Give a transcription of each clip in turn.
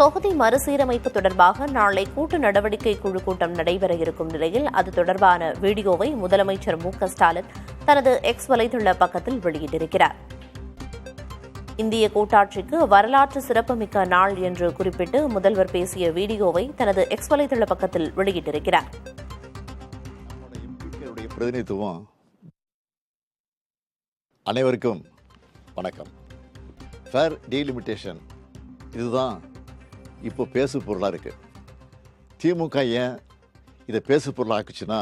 தொகுதி மறுசீரமைப்பு தொடர்பாக நாளை கூட்டு நடவடிக்கை குழு கூட்டம் நடைபெற இருக்கும் நிலையில் அது தொடர்பான வீடியோவை முதலமைச்சர் மு.க.ஸ்டாலின் தனது எக்ஸ் வலைதள பக்கத்தில் வெளியிட்டிருக்கிறார். இந்திய கூட்டாட்சிக்கு வரலாற்று சிறப்புமிக்க நாள் என்று குறிப்பிட்டு முதல்வர் பேசிய வீடியோவை தனது எக்ஸ் வலைதள பக்கத்தில் வெளியிட்டிருக்கிறார். பிரதிநிதித்துவம் அனைவருக்கும் வணக்கம். ஃபேர் டீலிமிட்டேஷன் இதுதான் இப்போ பேசு பொருளாக இருக்குது. திமுக ஏன் இதை பேசு பொருளாக ஆக்குச்சுன்னா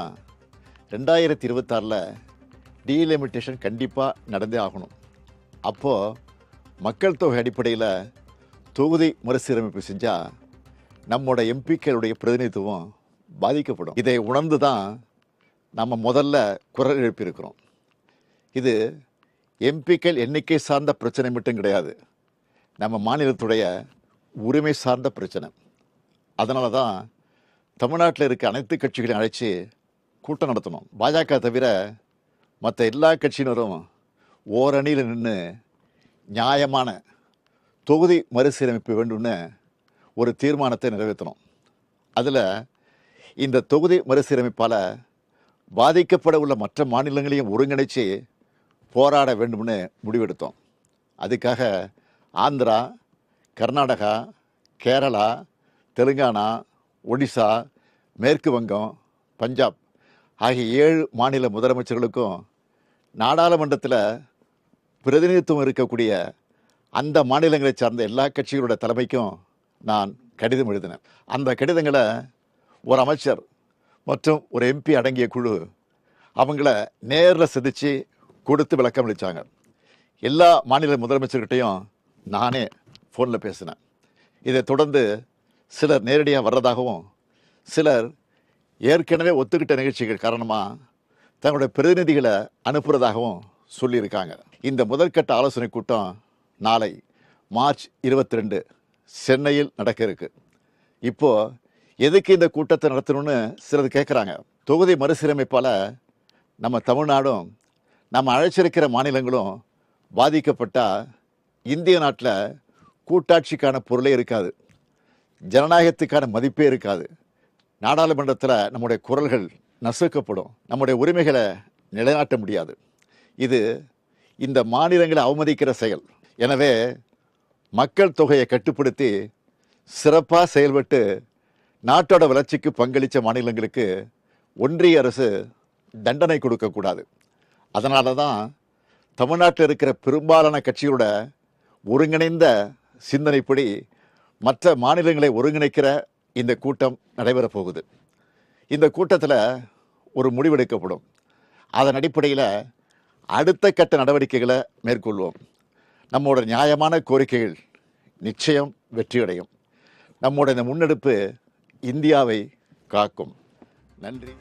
2026 டீலிமிட்டேஷன் கண்டிப்பாக நடந்தே ஆகணும். அப்போது மக்கள் தொகை அடிப்படையில் தொகுதி மறுசீரமைப்பு செஞ்சால் நம்மோட எம்பிக்களுடைய பிரதிநிதித்துவம் பாதிக்கப்படும். இதை உணர்ந்து தான் நம்ம முதல்ல குரல் எழுப்பியிருக்கிறோம். இது எம்பிக்கள் எண்ணிக்கை சார்ந்த பிரச்சனை மட்டும் கிடையாது, நம்ம மாநிலத்துடைய உரிமை சார்ந்த பிரச்சனை. அதனால தான் தமிழ்நாட்டில் இருக்க அனைத்து கட்சிகளையும் அழைச்சி கூட்டம் நடத்தணும். பாஜக தவிர மற்ற எல்லா கட்சியினரும் ஓரணியில் நின்று நியாயமான தொகுதி மறுசீரமைப்பு வேண்டும்னு ஒரு தீர்மானத்தை நிறைவேற்றணும். அதில் இந்த தொகுதி மறுசீரமைப்பால் பாதிக்கப்பட உள்ள மற்ற மாநிலங்களையும் ஒருங்கிணைச்சு போராட வேண்டும்னு முடிவெடுத்தோம். அதுக்காக ஆந்திரா, கர்நாடகா, கேரளா, தெலுங்கானா, ஒடிசா, மேற்கு வங்கம், பஞ்சாப் ஆகிய 7 மாநில முதலமைச்சர்களுக்கும் நாடாளுமன்றத்தில் பிரதிநிதித்துவம் இருக்கக்கூடிய அந்த மாநிலங்களை சார்ந்த எல்லா கட்சிகளோட தலைமைக்கும் நான் கடிதம் எழுதினேன். அந்த கடிதங்களை ஒரு அமைச்சர் மற்றும் ஒரு எம்பி அடங்கிய குழு அவங்கள நேரில் சந்தித்து கொடுத்து விளக்கம் அளித்தாங்க. எல்லா மாநில முதலமைச்சர்கிட்டையும் நானே ஃபோனில் பேசினேன். இதை தொடர்ந்து சிலர் நேரடியாக வர்றதாகவும் சிலர் ஏற்கனவே ஒத்துக்கிட்ட நிகழ்ச்சிகள் காரணமாக தங்களுடைய பிரதிநிதிகளை அனுப்புகிறதாகவும் சொல்லியிருக்காங்க. இந்த முதற்கட்ட ஆலோசனை கூட்டம் நாளை மார்ச் 22 சென்னையில் நடக்க இருக்கு. இப்போது எதுக்கு இந்த கூட்டத்தை நடத்தணும்னு சிலர் கேட்குறாங்க. தொகுதி மறுசீரமைப்பால் நம்ம தமிழ்நாடும் நம்ம அழைச்சிருக்கிற மாநிலங்களும் பாதிக்கப்பட்டால் இந்திய நாட்டில் கூட்டாட்சிக்கான பொருளே இருக்காது, ஜனநாயகத்துக்கான மதிப்பே இருக்காது. நாடாளுமன்றத்தில் நம்முடைய குரல்கள் நசுக்கப்படும், நம்முடைய உரிமைகளை நிலைநாட்ட முடியாது. இது இந்த மாநிலங்களை அவமதிக்கிற செயல். எனவே மக்கள் தொகையை கட்டுப்படுத்தி சிறப்பாக செயல்பட்டு நாட்டோட வளர்ச்சிக்கு பங்களித்த மாநிலங்களுக்கு ஒன்றிய அரசு தண்டனை கொடுக்கக்கூடாது. அதனால தான் தமிழ்நாட்டில் இருக்கிற பெரும்பாலான கட்சிகளோட ஒருங்கிணைந்த சிந்தனைப்படி மற்ற மாநிலங்களை ஒருங்கிணைக்கிற இந்த கூட்டம் நடைபெறப் போகுது. இந்த கூட்டத்தில் ஒரு முடிவெடுக்கப்படும். அதன் அடிப்படையில் அடுத்த கட்ட நடவடிக்கைகளை மேற்கொள்வோம். நம்மளோட நியாயமான கோரிக்கைகள் நிச்சயம் வெற்றியடையும். நம்மளோட இந்த முன்னெடுப்பு இந்தியாவை காக்கும். நன்றி.